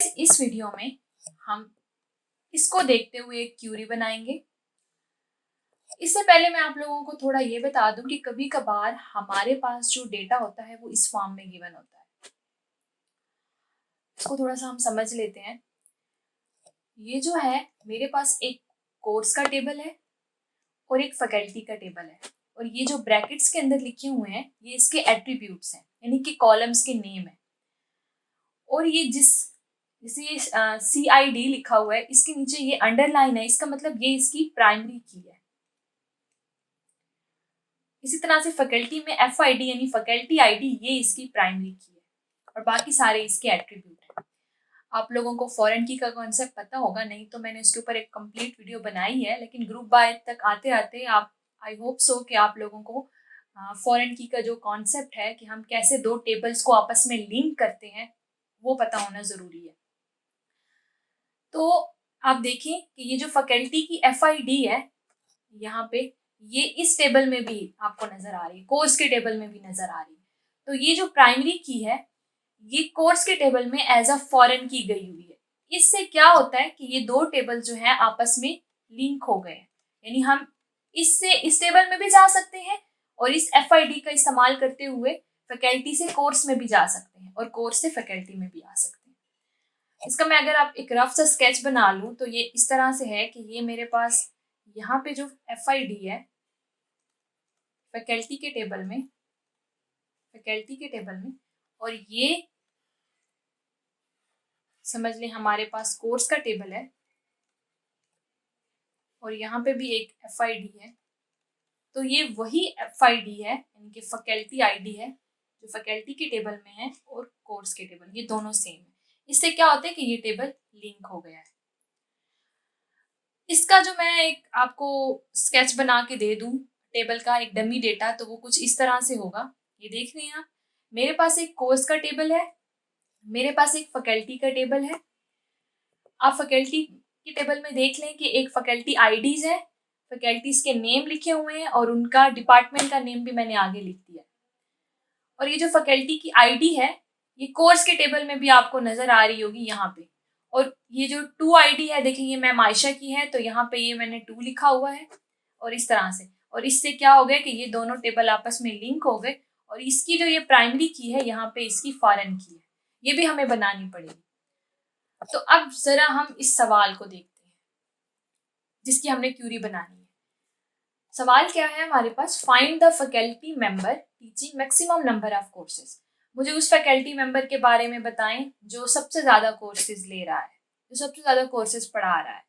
इस वीडियो में हम इसको देखते हुए एक क्यूरी बनाएंगे। इससे पहले मैं आप लोगों को थोड़ा ये बता दूं कि कभी कभार हमारे पास जो डेटा होता है वो इस फॉर्म में गिवन होता है। इसको थोड़ा सा हम समझ लेते हैं। ये जो है मेरे पास एक कोर्स का टेबल है और एक फैकल्टी का टेबल है, और ये जो ब्रैकेट्स के अंदर लिखे हुए हैं ये इसके एट्रीब्यूट्स हैं, यानी कि कॉलम्स के नेम है। और ये जैसे ये CID लिखा हुआ है, इसके नीचे ये अंडरलाइन है, इसका मतलब ये इसकी प्राइमरी की है। इसी तरह से फैकल्टी में FID यानी फैकल्टी ID, ये इसकी प्राइमरी की है और बाकी सारे इसके एट्रीब्यूट हैं। आप लोगों को फॉरेन की का कॉन्सेप्ट पता होगा, नहीं तो मैंने इसके ऊपर एक कंप्लीट वीडियो बनाई है, लेकिन ग्रुप बाय तक आते आते आप आई होप सो कि आप लोगों को फॉरेन की का जो कॉन्सेप्ट है कि हम कैसे दो टेबल्स को आपस में लिंक करते हैं वो पता होना ज़रूरी है। तो आप देखें कि ये जो फैकल्टी की FID है यहाँ पे, ये इस टेबल में भी आपको नजर आ रही है, कोर्स के टेबल में भी नजर आ रही है। तो ये जो प्राइमरी की है ये कोर्स के टेबल में एज अ फॉरेन की गई हुई है। इससे क्या होता है कि ये दो टेबल जो है आपस में लिंक हो गए, यानी हम इससे इस टेबल में भी जा सकते हैं और इस FID का इस्तेमाल करते हुए फैकल्टी से कोर्स में भी जा सकते हैं और कोर्स से फैकल्टी में भी आ सकते हैं। इसका मैं अगर आप एक रफ सा स्केच बना लूँ तो ये इस तरह से है कि ये मेरे पास यहाँ पे जो FID है फैकल्टी के टेबल में, और ये समझ लें हमारे पास कोर्स का टेबल है और यहाँ पे भी एक FID है। तो ये वही FID है, यानी कि फैकल्टी ID है जो फैकल्टी के टेबल में है और कोर्स के टेबल, ये दोनों सेम है। इससे क्या होता है कि ये टेबल लिंक हो गया है। इसका जो मैं एक आपको स्केच बना के दे दूं टेबल का, एक डमी डेटा, तो वो कुछ इस तरह से होगा। ये देख रहे हैं आप, मेरे पास एक कोर्स का टेबल है, मेरे पास एक फैकल्टी का टेबल है। आप फैकल्टी के टेबल में देख लें कि एक फैकल्टी IDs है, फैकल्टीज के नेम लिखे हुए हैं और उनका डिपार्टमेंट का नेम भी मैंने आगे लिख दिया। और ये जो फैकल्टी की ID है ये कोर्स के टेबल में भी आपको नजर आ रही होगी यहाँ पे। और ये जो 2 ID है, देखिए ये मैम आयशा की है, तो यहाँ पे ये मैंने 2 लिखा हुआ है और इस तरह से। और इससे क्या हो गया कि ये दोनों टेबल आपस में लिंक हो गए और इसकी जो ये प्राइमरी की है यहाँ पे इसकी फॉरेन की है, ये भी हमें बनानी पड़ेगी। तो अब जरा हम इस सवाल को देखते हैं जिसकी हमने क्यूरी बनानी है। सवाल क्या है हमारे पास, find the faculty member teaching maximum number of courses. मुझे उस फैकल्टी मेंबर के बारे में बताएं जो सबसे ज्यादा कोर्सेज ले रहा है, जो सबसे ज्यादा कोर्सेज पढ़ा रहा है।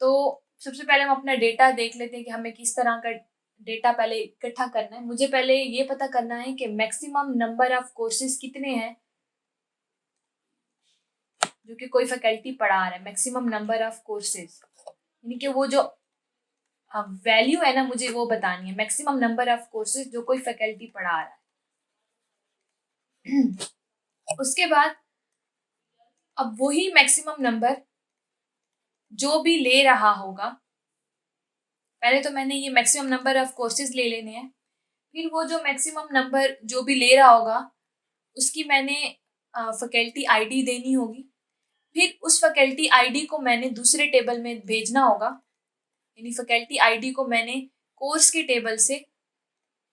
तो सबसे पहले हम अपना डेटा देख लेते हैं कि हमें किस तरह का डेटा पहले इकट्ठा करना है। मुझे पहले ये पता करना है कि मैक्सिमम नंबर ऑफ कोर्सेज कितने हैं जो कि कोई फैकल्टी पढ़ा रहा है। मैक्सिमम नंबर ऑफ कोर्सेज यानी कि वो जो वैल्यू है ना, मुझे वो बतानी है, मैक्सिमम नंबर ऑफ कोर्सेज जो कोई फैकल्टी पढ़ा रहा है। उसके बाद अब वही मैक्सिमम नंबर जो भी ले रहा होगा, पहले तो मैंने ये मैक्सिमम नंबर ऑफ कोर्सेज ले लेने हैं, फिर वो जो मैक्सिमम नंबर जो भी ले रहा होगा उसकी मैंने फैकल्टी ID देनी होगी। फिर उस फैकल्टी ID को मैंने दूसरे टेबल में भेजना होगा, यानी फैकल्टी ID को मैंने कोर्स के टेबल से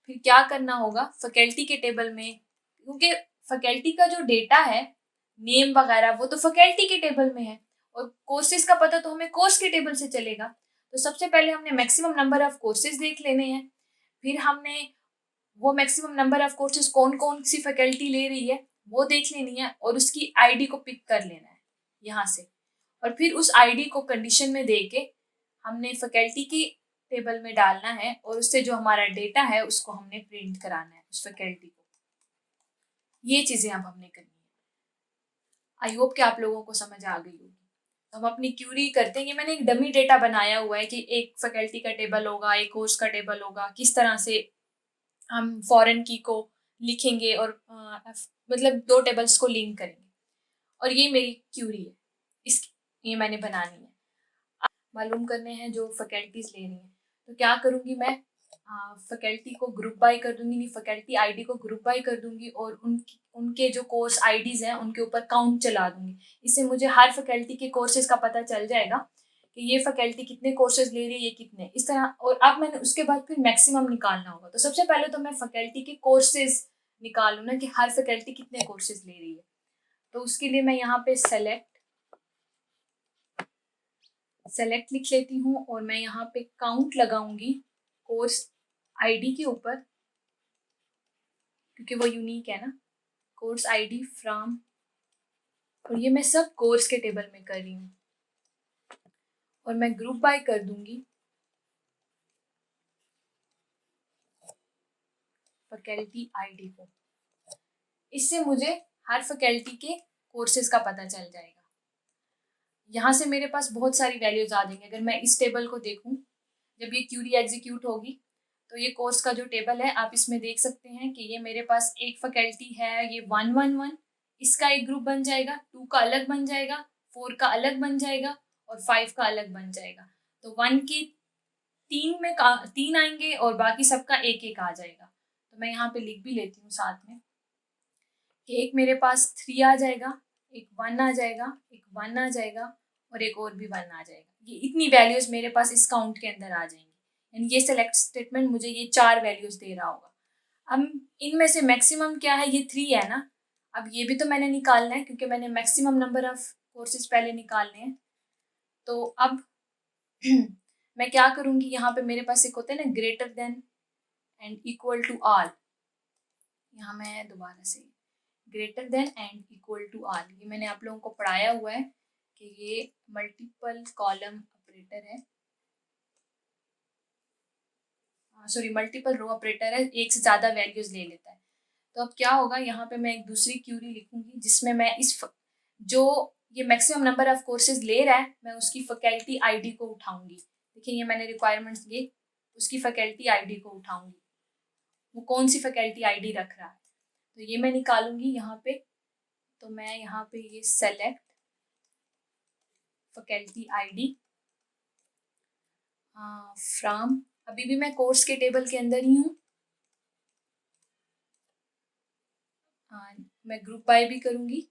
फिर क्या करना होगा फैकल्टी के टेबल में, क्योंकि फैकल्टी का जो डेटा है नेम वगैरह वो तो फैकल्टी के टेबल में है और कोर्सेज का पता तो हमें कोर्स के टेबल से चलेगा। तो सबसे पहले हमने मैक्सिमम नंबर ऑफ कोर्सेज देख लेने हैं, फिर हमने वो मैक्सिमम नंबर ऑफ कोर्सेज कौन कौन सी फैकल्टी ले रही है वो देख लेनी है और उसकी ID को पिक कर लेना है यहाँ से। और फिर उस ID को कंडीशन में दे के हमने फैकल्टी की टेबल में डालना है और उससे जो हमारा डेटा है उसको हमने प्रिंट कराना है उस फैकल्टी को। ये चीजें अब हमने करनी है। आई होप कि आप लोगों को समझ आ गई होगी। तो हम अपनी क्यूरी करते हैं कि मैंने एक डमी डेटा बनाया हुआ है कि एक फैकल्टी का टेबल होगा, एक कोर्स का टेबल होगा, किस तरह से हम फॉरेन की को लिखेंगे और मतलब दो टेबल्स को लिंक करेंगे। और ये मेरी क्यूरी है, इसकी ये मैंने बनानी है। मालूम करने हैं जो फैकल्टीज ले रही हैं। तो क्या करूँगी मैं, फैकल्टी को ग्रुप बाय कर दूंगी, नहीं फैकल्टी आईडी को ग्रुप बाय कर दूंगी और उनके जो कोर्स आईडीज़ हैं उनके ऊपर काउंट चला दूंगी। इससे मुझे हर फैकल्टी के कोर्सेज का पता चल जाएगा कि ये फैकल्टी कितने कोर्सेज ले रही है, ये कितने, इस तरह। और अब मैंने उसके बाद फिर मैक्सिमम निकालना होगा। तो सबसे पहले तो मैं फैकल्टी के कोर्सेज निकालूँ ना कि हर फैकल्टी कितने कोर्सेज ले रही है। तो उसके लिए मैं यहाँ पे सेलेक्ट लिख लेती हूँ और मैं यहाँ पे काउंट लगाऊंगी कोर्स आईडी के ऊपर, क्योंकि वो यूनिक है ना, कोर्स आईडी फ्रॉम, और ये मैं सब कोर्स के टेबल में कर रही हूँ। और मैं ग्रुप बाय कर दूंगी फैकल्टी आईडी को। इससे मुझे हर फैकल्टी के कोर्सेज का पता चल जाएगा। यहाँ से मेरे पास बहुत सारी वैल्यूज आ जाएंगी। अगर मैं इस टेबल को देखूँ, जब ये क्यूरी एग्जीक्यूट होगी तो ये कोर्स का जो टेबल है आप इसमें देख सकते हैं कि ये मेरे पास एक फैकल्टी है, ये 111, इसका एक ग्रुप बन जाएगा, 2 का अलग बन जाएगा, 4 का अलग बन जाएगा और 5 का अलग बन जाएगा। तो 1 की 3 आएंगे और बाकी सबका एक एक आ जाएगा। तो मैं यहाँ पे लिख भी लेती हूँ साथ में कि एक मेरे पास 3 आ जाएगा, एक 1 आ जाएगा, एक 1 आ जाएगा और एक और भी 1 आ जाएगा। ये इतनी वैल्यूज मेरे पास इस काउंट के अंदर आ जाएंगी। एंड ये सेलेक्ट स्टेटमेंट मुझे ये 4 वैल्यूज दे रहा होगा। अब इनमें से मैक्सिमम क्या है, ये 3 है ना। अब ये भी तो मैंने निकालना है क्योंकि मैंने मैक्सिमम नंबर ऑफ कोर्सेज पहले निकालने हैं। तो अब मैं क्या करूँगी, यहाँ पे मेरे पास एक होता है ना greater than and equal to all. यहाँ मैं दोबारा से greater than and equal to all, ये मैंने आप लोगों को पढ़ाया हुआ है कि ये मल्टीपल कॉलम ऑपरेटर है, सॉरी मल्टीपल रो ऑपरेटर है, एक से ज़्यादा वैल्यूज ले लेता है। तो अब क्या होगा, यहाँ पे मैं एक दूसरी क्यूरी लिखूंगी जिसमें मैं जो ये मैक्सिमम नंबर ऑफ कोर्सेज ले रहा है मैं उसकी फैकल्टी आईडी को उठाऊंगी। देखिए ये मैंने रिक्वायरमेंट्स दिए, उसकी फैकल्टी आईडी को उठाऊंगी, वो कौन सी फैकल्टी आईडी रख रहा है। तो ये मैं निकालूंगी यहाँ पे। तो मैं यहाँ पे ये सेलेक्ट फैकल्टी आईडी फ्रॉम, अभी भी मैं कोर्स के टेबल के अंदर ही हूँ। मैं ग्रुप बाय भी करूँगी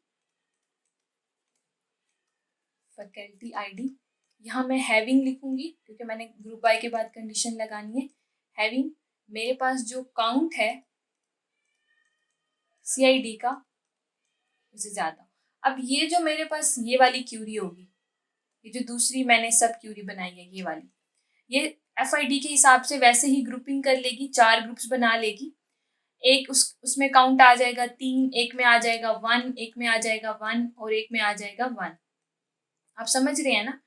फैकल्टी आईडी। यहाँ मैं हैविंग लिखूंगी क्योंकि मैंने ग्रुप बाय के बाद कंडीशन लगानी है। हैविंग मेरे पास जो काउंट है CID का उससे ज़्यादा। अब ये जो मेरे पास ये वाली क्यूरी होगी, ये जो दूसरी मैंने सब क्यूरी बनाई है ये वाली, ये FID के हिसाब से वैसे ही ग्रुपिंग कर लेगी, 4 ग्रुप्स बना लेगी। एक उसमें काउंट आ जाएगा 3, एक में आ जाएगा 1, एक में आ जाएगा 1 और एक में आ जाएगा 1। आप समझ रहे हैं ना।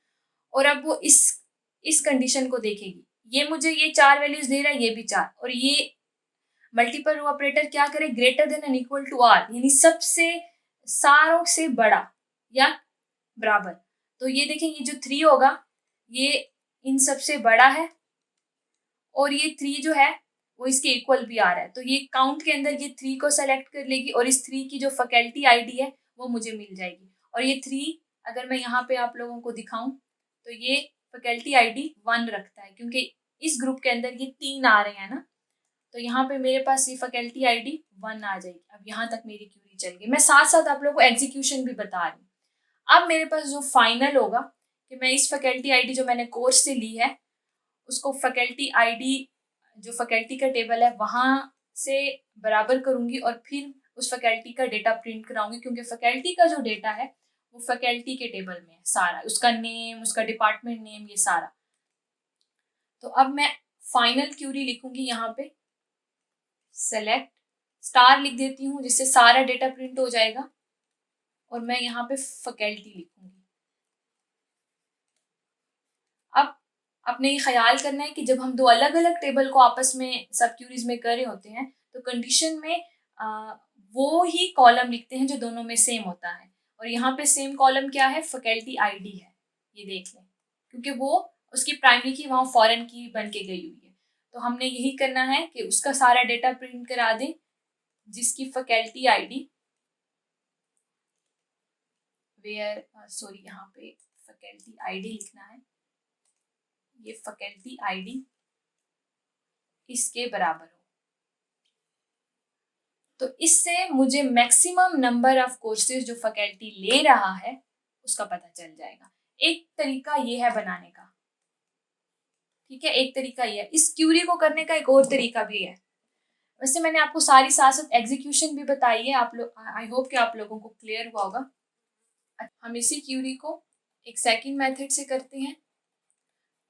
और अब वो इस कंडीशन को देखेगी, ये मुझे ये 4 वैल्यूज दे रहा है, ये भी 4, और ये मल्टीपल रो ऑपरेटर क्या करे, greater than and equal to all, यानी सबसे सारों से बड़ा या बराबर। तो ये देखें ये जो 3 होगा ये इन सबसे बड़ा है और ये 3 जो है वो इसके इक्वल भी आ रहा है। तो ये काउंट के अंदर ये 3 को सेलेक्ट कर लेगी और इस 3 की जो फैकल्टी आईडी है वो मुझे मिल जाएगी। और ये 3 अगर मैं यहाँ पे आप लोगों को दिखाऊं तो ये फैकल्टी आईडी 1 रखता है क्योंकि इस ग्रुप के अंदर ये 3 आ रहे हैं ना। तो यहाँ पे मेरे पास ये फैकल्टी आईडी 1 आ जाएगी। अब यहाँ तक मेरी क्यूरी चल गई। मैं साथ साथ आप लोगों को एग्जीक्यूशन भी बता रही हूँ। अब मेरे पास जो फाइनल होगा कि मैं इस फैकल्टी आईडी जो मैंने कोर्स से ली है उसको फैकल्टी आईडी जो फैकल्टी का टेबल है वहाँ से बराबर करूँगी और फिर उस फैकल्टी का डेटा प्रिंट कराऊंगी, क्योंकि फैकल्टी का जो डेटा है वो फैकल्टी के टेबल में है सारा, उसका नेम, उसका डिपार्टमेंट नेम, ये सारा। तो अब मैं फाइनल क्यूरी लिखूंगी, यहाँ पे सेलेक्ट स्टार लिख देती हूँ जिससे सारा डेटा प्रिंट हो जाएगा और मैं यहाँ पे फैकल्टी लिखूंगी। अब अपने ये ख्याल करना है कि जब हम दो अलग अलग टेबल को आपस में सब क्यूरीज में कर रहे होते हैं तो कंडीशन में वो ही कॉलम लिखते हैं जो दोनों में सेम होता है। और यहाँ पे सेम कॉलम क्या है, फैकल्टी आईडी है, ये देख लें, क्योंकि वो उसकी प्राइमरी की वहाँ फॉरेन की बन के गई हुई है। तो हमने यही करना है कि उसका सारा डेटा प्रिंट करा दें जिसकी फैकल्टी आईडी वेयर सॉरी यहाँ पे फैकल्टी आईडी लिखना है, ये फैकल्टी आईडी इसके बराबर हो। तो इससे मुझे मैक्सिमम नंबर ऑफ कोर्सेज जो फैकल्टी ले रहा है उसका पता चल जाएगा। एक तरीका ये है बनाने का, ठीक है, एक तरीका ये है। इस क्यूरी को करने का एक और तरीका भी है। वैसे मैंने आपको सारी साथ साथ एग्जीक्यूशन भी बताई है, आप लोग, आई होप कि आप लोगों को क्लियर हुआ होगा। हम इसी क्यूरी को एक सेकंड मेथड से करते हैं।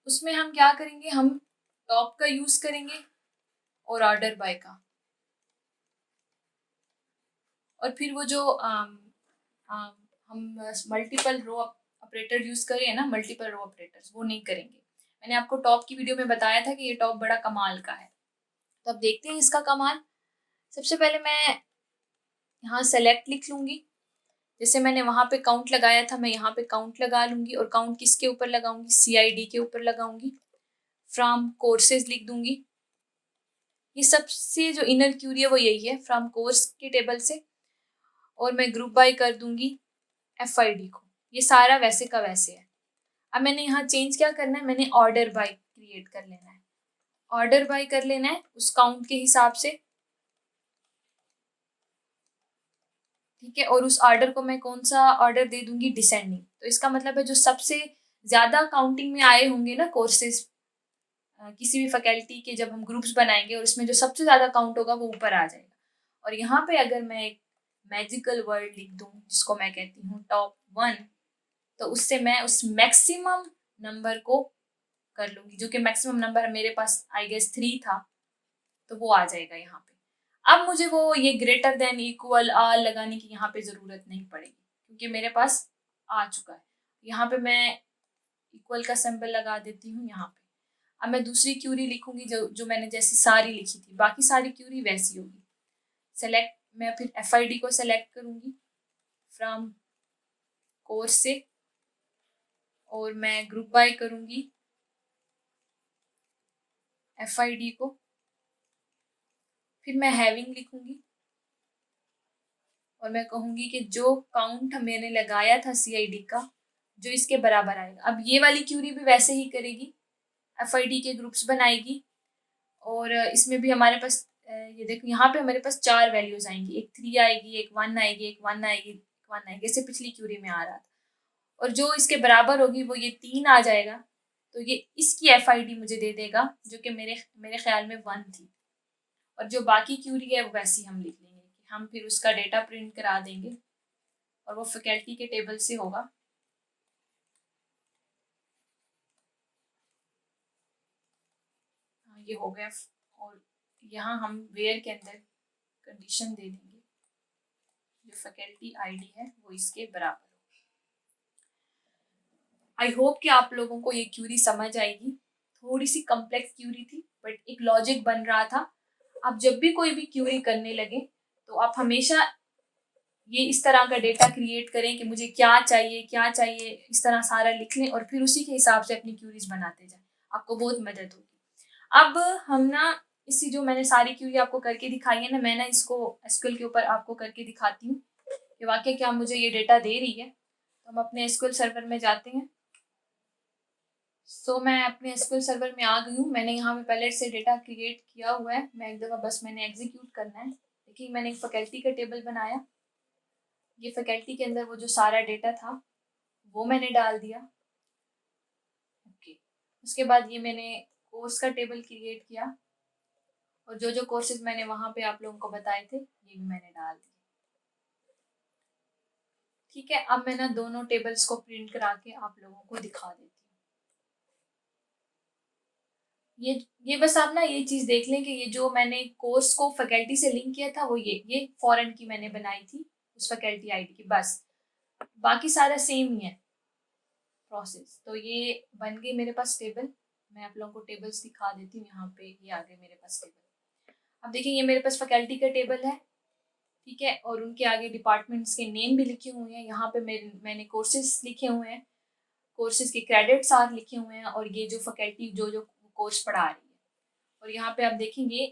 उसमें हम क्या करेंगे, हम टॉप का यूज करेंगे और ऑर्डर बाय का, और फिर वो जो हम मल्टीपल रो ऑपरेटर यूज करें ना, मल्टीपल रो ऑपरेटर्स, वो नहीं करेंगे। मैंने आपको टॉप की वीडियो में बताया था कि ये टॉप बड़ा कमाल का है। तो अब देखते हैं इसका कमाल। सबसे पहले मैं यहाँ सेलेक्ट लिख लूंगी। जैसे मैंने वहां पे काउंट लगाया था, मैं यहाँ पे काउंट लगा लूंगी, और काउंट किसके ऊपर लगाऊंगी, CID के ऊपर लगाऊंगी। फ्रॉम कोर्सेज लिख दूंगी। ये सबसे जो इनर क्यूरी है वो यही है, फ्रॉम कोर्स के टेबल से। और मैं ग्रुप बाय कर दूंगी FID को। ये सारा वैसे का वैसे है। अब मैंने यहाँ चेंज क्या करना है, मैंने ऑर्डर बाय क्रिएट कर लेना है। ऑर्डर बाय कर लेना है उस काउंट के हिसाब से, ठीक है। और उस ऑर्डर को मैं कौन सा ऑर्डर दे दूंगी, डिसेंडिंग। तो इसका मतलब है जो सबसे ज्यादा काउंटिंग में आए होंगे ना कोर्सेज किसी भी फैकल्टी के, जब हम ग्रुप्स बनाएंगे और इसमें जो सबसे ज्यादा काउंट होगा वो ऊपर आ जाएगा। और यहाँ पे अगर मैं एक मैजिकल वर्ड लिख दूं जिसको मैं कहती हूँ टॉप 1, तो उससे मैं उस मैक्सिमम नंबर को कर लूंगी, जो कि मैक्सिमम नंबर मेरे पास आई गेस 3 था, तो वो आ जाएगा यहाँ पे। अब मुझे वो ये ग्रेटर देन, इक्वल, आल लगाने की यहाँ पे जरूरत नहीं पड़ेगी, क्योंकि मेरे पास आ चुका है। यहाँ पे मैं इक्वल का सिंबल लगा देती हूँ यहाँ पे। अब मैं दूसरी क्यूरी लिखूंगी जो मैंने जैसी सारी लिखी थी, बाकी सारी क्यूरी वैसी होगी। सेलेक्ट, मैं फिर FID को सेलेक्ट करूंगी फ्रॉम कोर्स से, और मैं ग्रुप बाय करूंगी FID को। फिर मैं हैविंग लिखूंगी और मैं कहूंगी कि जो काउंट मैंने लगाया था CID का, जो इसके बराबर आएगा। अब ये वाली क्यूरी भी वैसे ही करेगी, FID के ग्रुप्स बनाएगी, और इसमें भी हमारे पास ये देखो यहाँ पे हमारे पास 4 वैल्यूज आएंगी, एक 3 आएगी, एक 1 आएगी, एक 1 आएगी, एक 1 आएगी, जैसे पिछली क्यूरी में आ रहा था। और जो इसके बराबर होगी वो ये 3 आ जाएगा, तो ये इसकी FID मुझे दे देगा, जो कि मेरे ख्याल में 1 थी। और जो बाकी क्यूरी है वो वैसी हम लिख लेंगे, कि हम फिर उसका डेटा प्रिंट करा देंगे और वो फैकल्टी के टेबल से होगा। ये हो गया। और यहाँ हम वेयर के अंदर कंडीशन दे देंगे, जो फैकल्टी ID है वो इसके बराबर हो। आई होप कि आप लोगों को ये क्यूरी समझ आएगी। थोड़ी सी कॉम्प्लेक्स क्यूरी थी, बट एक लॉजिक बन रहा था। आप जब भी कोई भी क्यूरी करने लगे तो आप हमेशा ये इस तरह का डेटा क्रिएट करें कि मुझे क्या चाहिए क्या चाहिए, इस तरह सारा लिख लें और फिर उसी के हिसाब से अपनी क्यूरीज बनाते जाएं। आपको बहुत मदद होगी। अब हम ना इसी जो मैंने सारी क्यूरी आपको करके दिखाई है ना, मैं ना इसको SQL के ऊपर आपको करके दिखाती हूँ कि वाकई क्या मुझे ये डेटा दे रही है। तो हम अपने SQL सर्वर में जाते हैं। सो मैं अपने SQL सर्वर में आ गई हूँ। मैंने यहाँ पे पहले से डेटा क्रिएट किया हुआ है, मैं एक दफ़ा बस मैंने एग्जीक्यूट करना है। देखिए मैंने एक फैकल्टी का टेबल बनाया। ये फैकल्टी के अंदर वो जो सारा डेटा था वो मैंने डाल दिया। ओके, उसके बाद ये मैंने कोर्स का टेबल क्रिएट किया, और जो जो कोर्सेज मैंने वहाँ पे आप लोगों को बताए थे ये भी मैंने डाल दिए। ठीक है, अब मैं ना दोनों टेबल्स को प्रिंट करा के आप लोगों को दिखा देती हूँ। ये बस आप ना ये चीज़ देख लें कि ये जो मैंने कोर्स को फैकल्टी से लिंक किया था वो ये फॉरेन की मैंने बनाई थी उस फैकल्टी ID की, बस बाकी सारा सेम ही है प्रोसेस। तो ये बन गई मेरे पास टेबल। मैं आप लोगों को टेबल्स दिखा देती हूँ। यहाँ पे ये आ गए मेरे पास टेबल। अब देखिए ये मेरे पास फैकल्टी का टेबल है, ठीक है, और उनके आगे डिपार्टमेंट्स के नेम भी लिखे हुए हैं। यहाँ पे मैंने कोर्सेज लिखे हुए हैं, कोर्सेज के क्रेडिट्स आर लिखे हुए हैं, और ये जो फैकल्टी जो जो कोर्स पढ़ा रही है। और यहाँ पे आप देखेंगे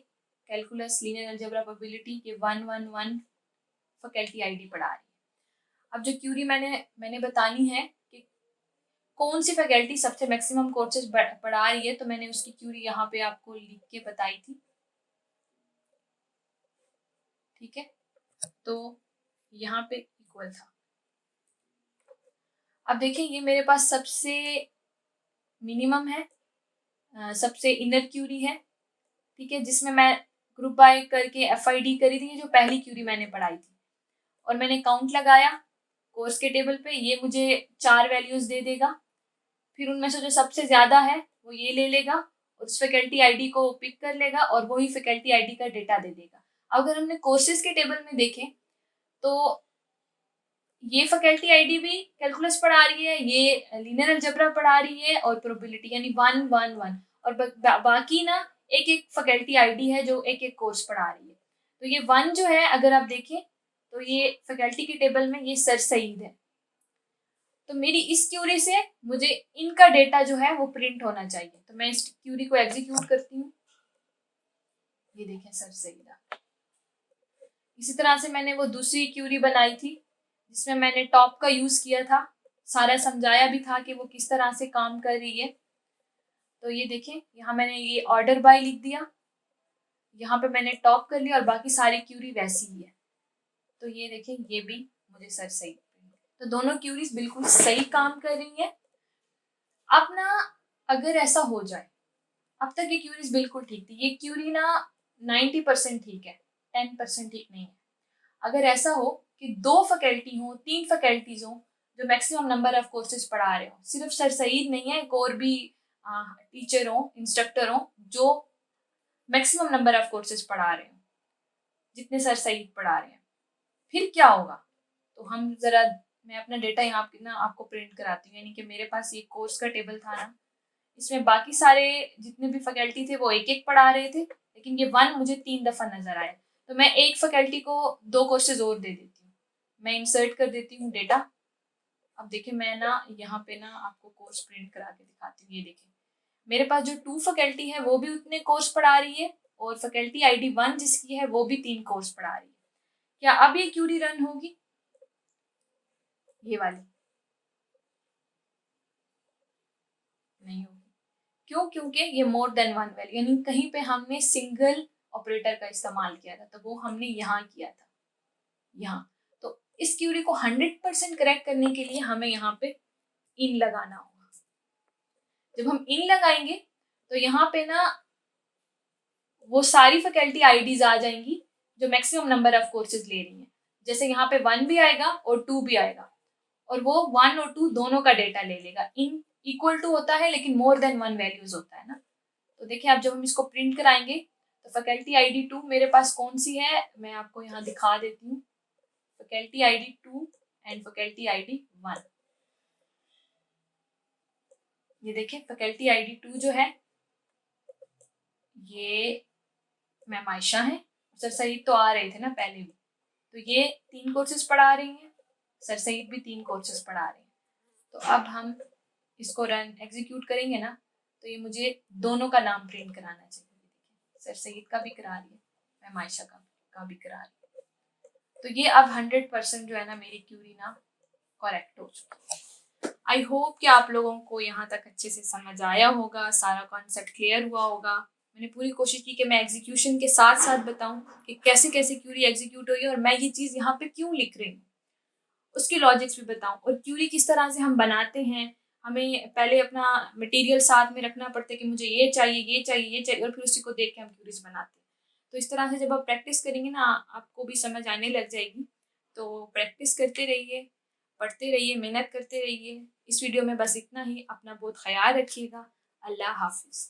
कैलकुलस, लीनियर अलजेब्रा, प्रोबेबिलिटी के 111 फैकल्टी ID पढ़ा रही है। अब जो क्यूरी मैंने बतानी है कि कौन सी फैकल्टी सबसे मैक्सिमम कोर्सेज पढ़ा रही है, तो मैंने उसकी क्यूरी यहाँ पे आपको लिख के बताई थी। ठीक है, तो यहाँ पे इक्वल था। अब देखिए ये मेरे पास सबसे मिनिमम है, सबसे इनर क्यूरी है। ठीक है, जिसमें मैं ग्रुप बाय करके FID करी थी, जो पहली क्यूरी मैंने पढ़ाई थी, और मैंने काउंट लगाया कोर्स के टेबल पे। ये मुझे 4 वैल्यूज दे देगा। फिर उनमें से जो सबसे ज्यादा है वो ये ले लेगा और उस फैकल्टी आईडी को पिक कर लेगा और वही फैकल्टी आईडी का डेटा दे देगा। अगर हमने कोर्सेज के टेबल में देखें तो ये फैकल्टी आईडी भी कैलकुलस पढ़ा रही है, ये लीनियर अलजेब्रा पढ़ा रही है और प्रोबेबिलिटी, यानी 1 1 1, और बाकी ना एक एक फैकल्टी आईडी है जो एक एक कोर्स पढ़ा रही है। तो ये 1 जो है, अगर आप देखें तो ये फैकल्टी के टेबल में ये सर सईद है। तो मेरी इस क्यूरी से मुझे इनका डेटा जो है वो प्रिंट होना चाहिए। तो मैं इस क्यूरी को एग्जीक्यूट करती हूँ। ये देखें सर सईदा। इसी तरह से मैंने वो दूसरी क्यूरी बनाई थी जिसमें मैंने टॉप का यूज किया था, सारा समझाया भी था कि वो किस तरह से काम कर रही है। तो ये देखें, यहाँ मैंने ये ऑर्डर बाय लिख दिया, यहाँ पे मैंने टॉप कर लिया और बाकी सारी क्यूरी वैसी ही है। तो ये देखें, ये भी मुझे सर सही। तो दोनों क्यूरीज बिल्कुल सही काम कर रही है। अब ना अगर ऐसा हो जाए, अब तक ये क्यूरीज बिल्कुल ठीक थी, ये क्यूरी ना 90% ठीक है, 10% ठीक नहीं है। अगर ऐसा हो कि 2 फैकल्टी हो, 3 फैकल्टीज हो जो मैक्सिमम नंबर ऑफ कोर्सेज पढ़ा रहे हो, सिर्फ सर सईद नहीं है, एक और भी टीचर हो, इंस्ट्रक्टर हो जो मैक्सिमम नंबर ऑफ कोर्सेज पढ़ा रहे हो जितने सर सईद पढ़ा रहे हैं, फिर क्या होगा? तो हम जरा, मैं अपना डेटा यहाँ पे ना आपको प्रिंट कराती हूँ। यानी कि मेरे पास ये कोर्स का टेबल था ना, इसमें बाकी सारे जितने भी फैकल्टी थे वो एक एक पढ़ा रहे थे, लेकिन ये 1 मुझे 3 दफ़ा नजर आया। तो मैं एक फैकल्टी को 2 कोर्सेज और दे देती हूँ। मैं इंसर्ट कर देती हूँ डेटा। अब देखिए मैं ना यहाँ पे ना आपको कोर्स प्रिंट करा के दिखाती हूँ। ये देखिए मेरे पास जो 2 फैकल्टी है वो भी उतने कोर्स पढ़ा रही है और फैकल्टी ID 1 जिसकी है वो भी 3 कोर्स पढ़ा रही है। क्या अब ये क्यूरी रन होगी? ये वाली नहीं होगी। क्यों? क्योंकि ये मोर देन 1 वैल्यू, यानी कहीं पे हमने सिंगल ऑपरेटर का इस्तेमाल किया था, तो वो हमने यहाँ किया था, यहाँ। तो इस क्यूरी को 100% करेक्ट करने के लिए हमें यहाँ पे इन लगाना होगा। जब हम इन लगाएंगे तो यहाँ पे ना वो सारी फैकल्टी आईडीज आ जाएंगी जो मैक्सिमम नंबर ऑफ कोर्सेज ले रही हैं। जैसे यहाँ पे 1 भी आएगा और 2 भी आएगा, और वो 1 और 2 दोनों का डेटा ले लेगा। इन इक्वल टू होता है लेकिन मोर देन 1 वैल्यूज होता है ना। तो देखिए अब जब हम इसको प्रिंट कराएंगे तो फैकल्टी ID 2 मेरे पास कौन सी है, मैं आपको यहाँ दिखा देती हूँ। Faculty ID 2 and faculty ID 1। ये देखिए फैकल्टी ID 2 जो है ये मैम आयशा है। सर सईद तो आ रहे थे ना पहले भी, तो ये 3 कोर्सेज पढ़ा रही हैं, सर सईद भी 3 कोर्सेज पढ़ा रहे हैं। तो अब हम इसको रन एग्जीक्यूट करेंगे ना, तो ये मुझे दोनों का नाम प्रिंट कराना चाहिए। सर सईद का भी करा रही है, मैम आयशा का भी करा रही है। तो ये अब 100% जो है ना मेरी क्यूरी ना करेक्ट हो चुकी है। आई होप कि आप लोगों को यहाँ तक अच्छे से समझ आया होगा, सारा कॉन्सेप्ट क्लियर हुआ होगा। मैंने पूरी कोशिश की कि मैं एग्जीक्यूशन के साथ साथ बताऊं कि कैसे कैसे क्यूरी एग्जीक्यूट हुई और मैं ये चीज़ यहाँ पे क्यों लिख रही हूँ, उसकी लॉजिक्स भी बताऊं, और क्यूरी किस तरह से हम बनाते हैं। हमें पहले अपना मटेरियल साथ में रखना पड़ता है कि मुझे ये चाहिए, ये चाहिए, ये चाहिए, और फिर उसी को देख के हम क्यूरीज बनाते हैं। तो इस तरह से जब आप प्रैक्टिस करेंगे ना आपको भी समझ आने लग जाएगी। तो प्रैक्टिस करते रहिए, पढ़ते रहिए, मेहनत करते रहिए। इस वीडियो में बस इतना ही। अपना बहुत ख्याल रखिएगा। अल्लाह हाफिज़।